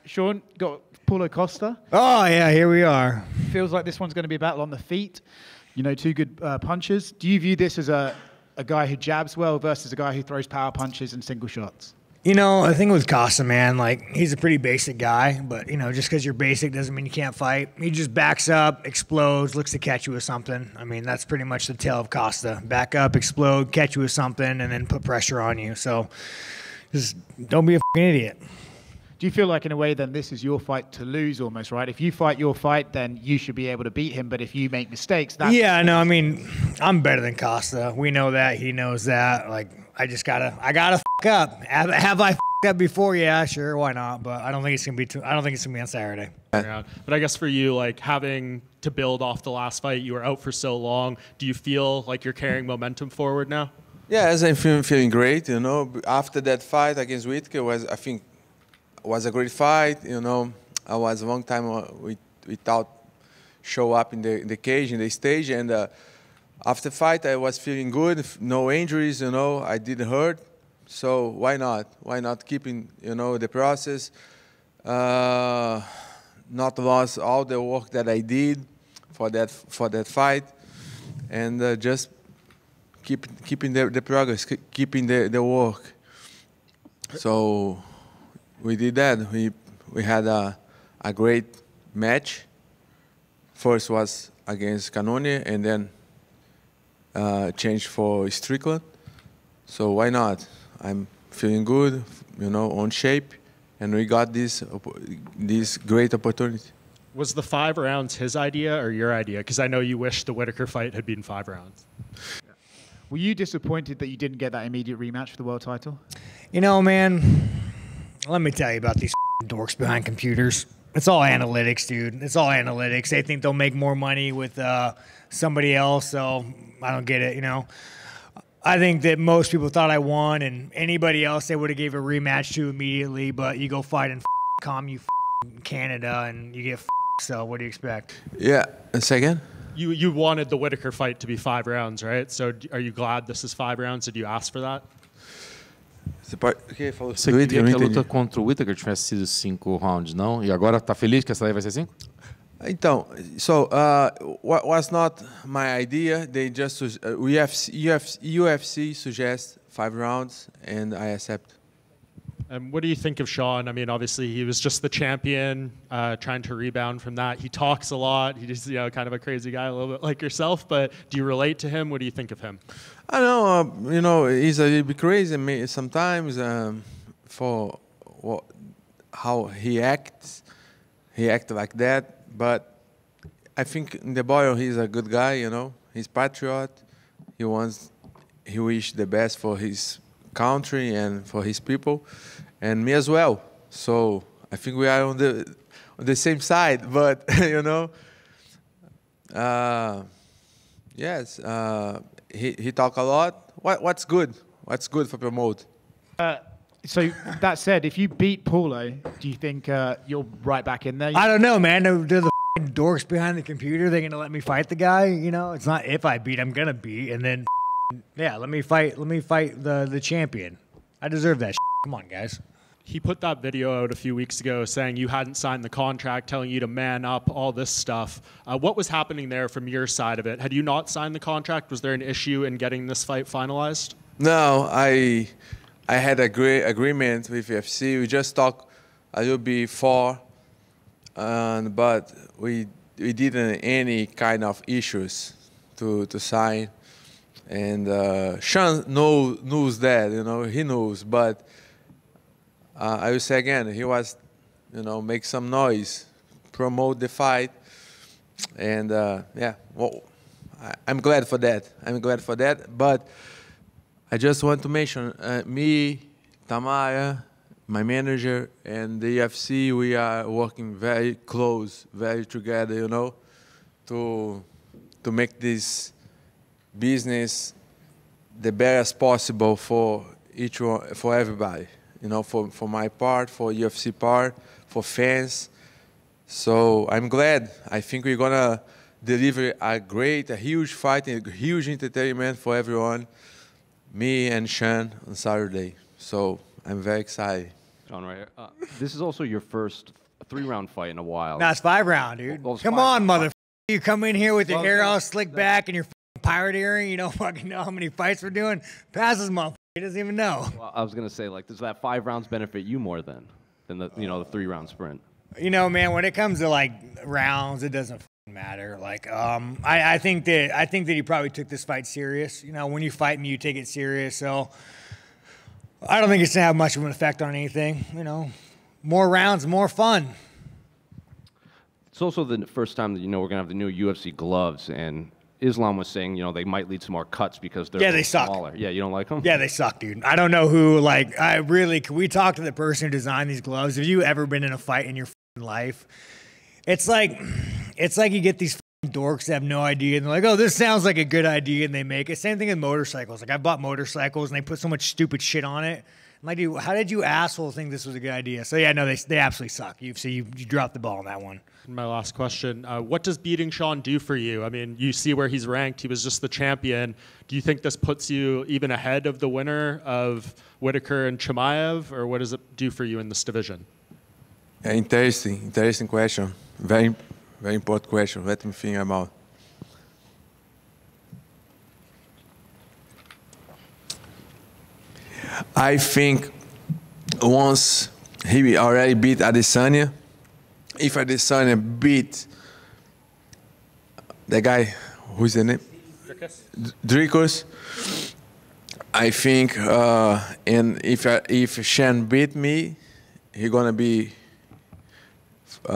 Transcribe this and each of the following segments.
Sean, got Paulo Costa. Oh, yeah, here we are. Feels like this one's going to be a battle on the feet. You know, two good punchers. Do you view this as a guy who jabs well versus a guy who throws power punches and single shots? You know, I think with Costa, man, like, he's a pretty basic guy, but, you know, just because you're basic doesn't mean you can't fight. He just backs up, explodes, looks to catch you with something. I mean, that's pretty much the tale of Costa. Back up, explode, catch you with something, and then put pressure on you. So just don't be a fucking idiot. Do you feel like, in a way, then this is your fight to lose almost, right? If you fight your fight, then you should be able to beat him. But if you make mistakes, that's... Yeah, no, I mean, I'm better than Costa. We know that. He knows that. Like, I gotta fuck up. Have I fucked up before? Yeah, sure, why not? But I don't think it's gonna be on Saturday. Yeah. But I guess for you, like, having to build off the last fight, you were out for so long. Do you feel like you're carrying momentum forward now? Yeah, as I'm feeling great, you know. After that fight against Whittaker was a great fight, you know. I was a long time without show up in the cage, in the stage, and after fight I was feeling good, no injuries, you know. I didn't hurt, so why not? Why not keeping, you know, the process? Not lost all the work that I did for that fight, and just keeping the progress, keeping the work. So we did that. We had a great match. First was against Cannonier, and then changed for Strickland. So why not? I'm feeling good, you know, on shape, and we got this great opportunity. Was the 5 rounds his idea or your idea? Because I know you wish the Whittaker fight had been 5 rounds. Were you disappointed that you didn't get that immediate rematch for the world title? You know, man, let me tell you about these dorks behind computers. It's all analytics, dude. It's all analytics. They think they'll make more money with somebody else, so I don't get it, you know. I think that most people thought I won, and anybody else they would have gave a rematch to immediately, but you go fight in Canada, and you get so what do you expect? Yeah, a second? You wanted the Whittaker fight to be 5 rounds, right? So are you glad this is 5 rounds? Did you ask for that? Você queria que a luta contra o Whittaker tivesse sido 5 rounds, não? E agora tá feliz que essa daí vai ser 5? Então, so was not my idea. They just UFC suggest 5 rounds, and I accept. What do you think of Sean? I mean, obviously he was just the champion, trying to rebound from that. He talks a lot. He's, you know, kind of a crazy guy, a little bit like yourself. But do you relate to him? What do you think of him? I know, you know, he's a little bit crazy sometimes for how he acts. He acts like that. But I think in the boy, he's a good guy. You know, he's patriot. He wish the best for his country and for his people, and me as well. So I think we are on the same side. But you know, yes, he talk a lot. What's good? What's good for promote? So that said, if you beat Paulo, do you think you're right back in there? I don't know, man. They're the dorks behind the computer. They're gonna let me fight the guy. You know, it's not if I beat, I'm gonna beat, and then yeah, let me fight the champion. I deserve that. Come on, guys. He put that video out a few weeks ago saying you hadn't signed the contract, telling you to man up, all this stuff. What was happening there from your side of it? Had you not signed the contract? Was there an issue in getting this fight finalized? No, I had a great agreement with UFC. We just talked a little before, but we didn't any kind of issues to sign. And Sean knows that, you know, he knows. But I will say again, he was, you know, make some noise, promote the fight, and yeah, well, I'm glad for that. I'm glad for that. But I just want to mention me, Tamara, my manager, and the UFC. We are working very close, very together, you know, to make this business the best possible for each one, for everybody, you know, for my part, for UFC part, for fans. So I'm glad. I think we're gonna deliver a huge fight, a huge entertainment for everyone, me and Sean on Saturday. So I'm very excited. Sean, right here. This is also your first 3-round fight in a while. Nah, it's 5-round, dude. Well, it's Come 5. on, mother. You come in here with your hair all slicked back and your pirate earring. You don't fucking know how many fights we're doing. Pass this motherfucker. He doesn't even know. Well, I was gonna say, like, does that 5 rounds benefit you more than the the 3-round sprint? You know, man, when it comes to like rounds, it doesn't matter. Like, I think that he probably took this fight serious. You know, when you fight me, you take it serious. So I don't think it's gonna have much of an effect on anything. You know, more rounds, more fun. It's also the first time that we're gonna have the new UFC gloves, and Islam was saying they might lead to more cuts because they're they suck. smaller. Yeah, you don't like them? Yeah, they suck, dude. I don't know who. Like, can we talk to the person who designed these gloves? Have you ever been in a fight in your life? It's like you get these dorks that have no idea, and they're like, "Oh, this sounds like a good idea," and they make it. Same thing with motorcycles. Like, I bought motorcycles, and they put so much stupid shit on it. I'm like, dude, how did you asshole think this was a good idea? So yeah, no, they absolutely suck. You dropped the ball on that one. My last question, what does beating Sean do for you? I mean, you see where he's ranked. He was just the champion. Do you think this puts you even ahead of the winner of Whitaker and Chimaev, or what does it do for you in this division? Interesting question. Very, very important question. Let me think about. I think once he already beat Adesanya, if Adesanya beat the guy, who's the name? Dricus. I think, and if Shan beat me, he gonna be. He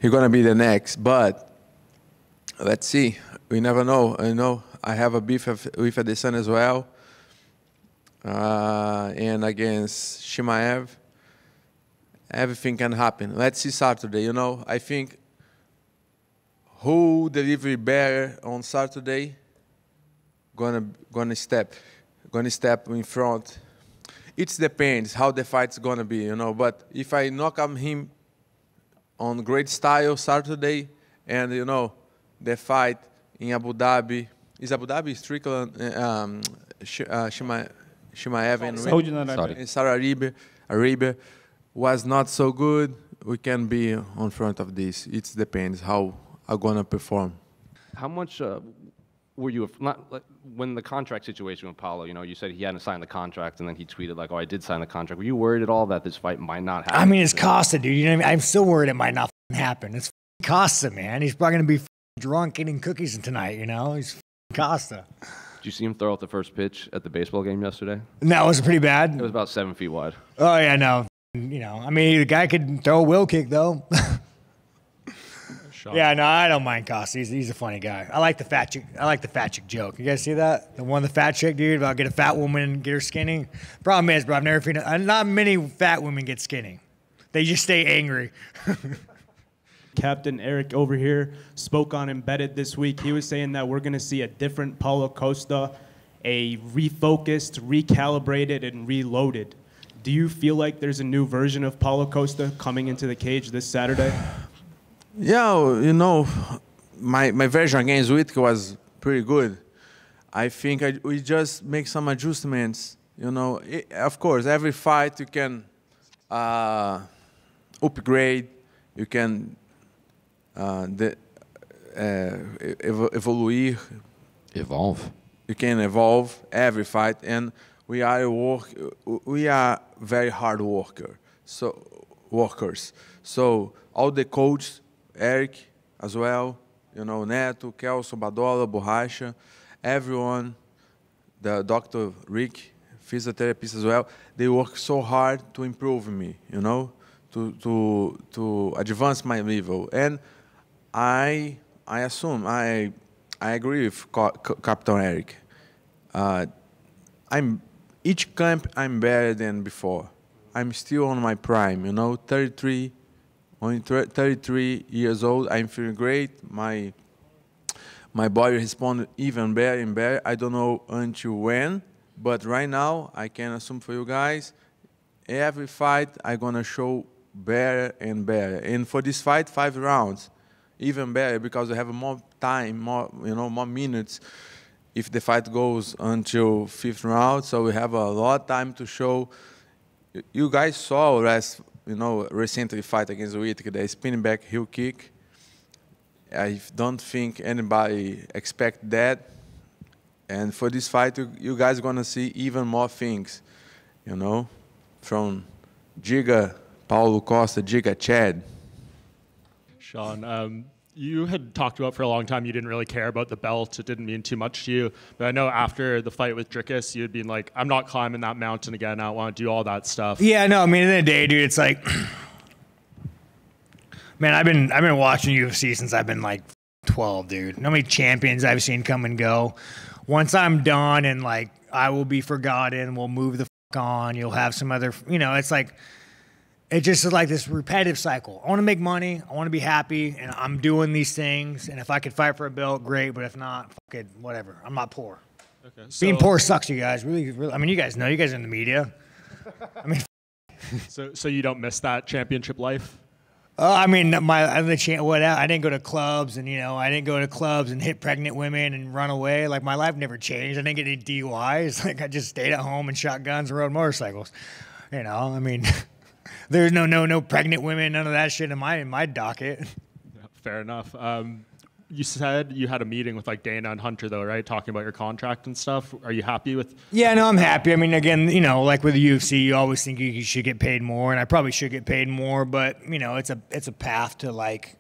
gonna be the next, but let's see. We never know. I know I have a beef with Adesanya as well, and against Chimaev. Everything can happen. Let's see Saturday. I think who deliver better on Saturday gonna step in front. It depends how the fight's gonna be, But if I knock him on great style Saturday, and the fight in Abu Dhabi is Strickland, Chimaev and Saudi Arabia was not so good, we can be on front of this. It depends how I'm gonna perform. How much were you when the contract situation with Paulo? You said he hadn't signed the contract, and then he tweeted like, "Oh, I did sign the contract." Were you worried at all that this fight might not happen? I mean, it's Costa, dude. You know what I mean? I'm still worried it might not happen. It's Costa, man. He's probably gonna be drunk eating cookies tonight. He's Costa. Did you see him throw out the first pitch at the baseball game yesterday? No, was it pretty bad? It was about 7 feet wide. Oh yeah, no. I mean, the guy could throw a wheel kick though. Yeah, no, I don't mind Costa. He's a funny guy. I like the fat chick joke. You guys see that? The one, the fat chick dude about get a fat woman and get her skinny. Problem is, bro, I've never seen not many fat women get skinny. They just stay angry. Captain Eric over here spoke on Embedded this week. He was saying that we're going to see a different Paulo Costa, a refocused, recalibrated, and reloaded. Do you feel like there's a new version of Paulo Costa coming into the cage this Saturday? Yeah, my version against Whitaker was pretty good. I think we just make some adjustments. Of course, every fight you can upgrade, you can Evolve. You can evolve every fight, and we are very hard workers. So all the coaches, Eric as well, Neto, Kelso, Badola, Borracha, everyone, the Dr. Rick, physiotherapist as well, they work so hard to improve me, to advance my level. And I assume, I agree with Captain Eric. Each camp I'm better than before. I'm still on my prime, 33 years old. I'm feeling great. My body responded even better and better. I don't know until when, but right now I can assume for you guys, every fight I'm gonna show better and better. And for this fight, 5 rounds, even better because I have more time, more minutes. if the fight goes until 5th round. So we have a lot of time to show. You guys saw recently fight against Whittaker, the spinning back heel kick. I don't think anybody expect that. And for this fight, you guys are gonna see even more things, from Giga Paulo Costa, Giga Chad. Sean, you had talked about for a long time you didn't really care about the belt. It didn't mean too much to you. But I know after the fight with Drickus, you had been like, I'm not climbing that mountain again. I don't want to do all that stuff. Yeah, no, I mean, at the end of the day, dude, it's like, man, I've been watching UFC since I've been like 12, dude. How many champions I've seen come and go. Once I'm done and like I will be forgotten, we'll move the on. You'll have some other, it's like, it just is like this repetitive cycle. I want to make money. I want to be happy, and I'm doing these things. And if I could fight for a belt, great. But if not, fuck it, whatever. I'm not poor. Okay, so being poor sucks, you guys. Really, really. I mean, you guys know. You guys are in the media. I mean, so you don't miss that championship life? I mean, I didn't go to clubs, and I didn't go to clubs and hit pregnant women and run away. Like my life never changed. I didn't get any DUIs. Like I just stayed at home and shot guns and rode motorcycles. I mean. There's no pregnant women, none of that shit in my docket. Yeah, fair enough. You said you had a meeting with like Dana and Hunter though, right? Talking about your contract and stuff. Are you happy with? Yeah, no, I'm happy. I mean, again, like with the UFC, you always think you should get paid more, and I probably should get paid more. But it's a path to like,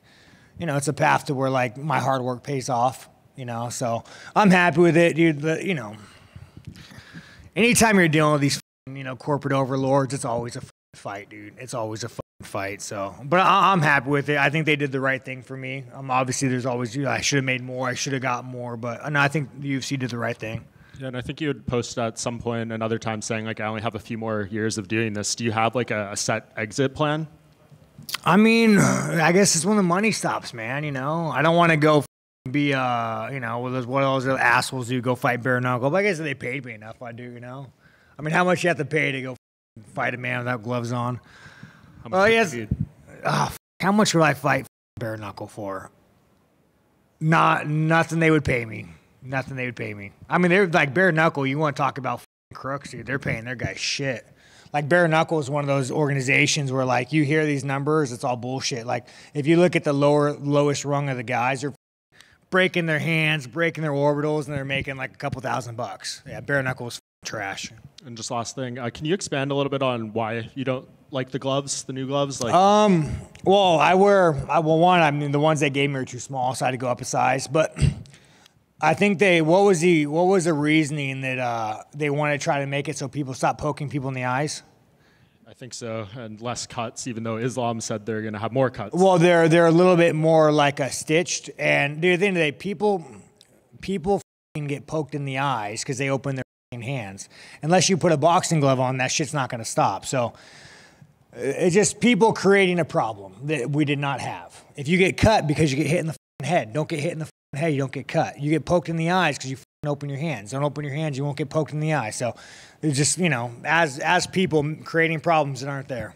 it's a path to where like my hard work pays off. So I'm happy with it, dude. But anytime you're dealing with these corporate overlords, it's always a fight, dude. It's always a fight. So, but I'm happy with it. I think they did the right thing for me. Obviously, there's always I should have made more. I should have got more. But no, I think the UFC did the right thing. Yeah, and I think you had posted at some point another time saying like I only have a few more years of doing this. Do you have like a set exit plan? I mean, I guess it's when the money stops, man. I don't want to go be what those assholes do, go fight bare knuckle. But I guess if they paid me enough, I do. I mean, how much you have to pay to go fight a man without gloves on? How much would I fight bare knuckle for? Nothing they would pay me. Nothing they would pay me. I mean, they're like bare knuckle. You want to talk about crooks, dude? They're paying their guys shit. Like bare knuckle is one of those organizations where like you hear these numbers, it's all bullshit. Like if you look at the lowest rung of the guys, they're breaking their hands, breaking their orbitals, and they're making like a couple $1,000. Yeah, bare knuckle is trash. And just last thing, can you expand a little bit on why you don't like the gloves, the new gloves? Like, well, I mean, the ones they gave me are too small, so I had to go up a size. But I think what was the reasoning that they want to try to make it so people stop poking people in the eyes? I think so, and less cuts, even though Islam said they're going to have more cuts. Well, they're a little bit more like a stitched, and dude, at the end of the day, people get poked in the eyes because they open their hands. Unless you put a boxing glove on, that shit's not going to stop. So it's just people creating a problem that we did not have. If you get cut because you get hit in the head, don't get hit in the head, you don't get cut. You get poked in the eyes because you open your hands. Don't open your hands, you won't get poked in the eye. So it's just, as people creating problems that aren't there.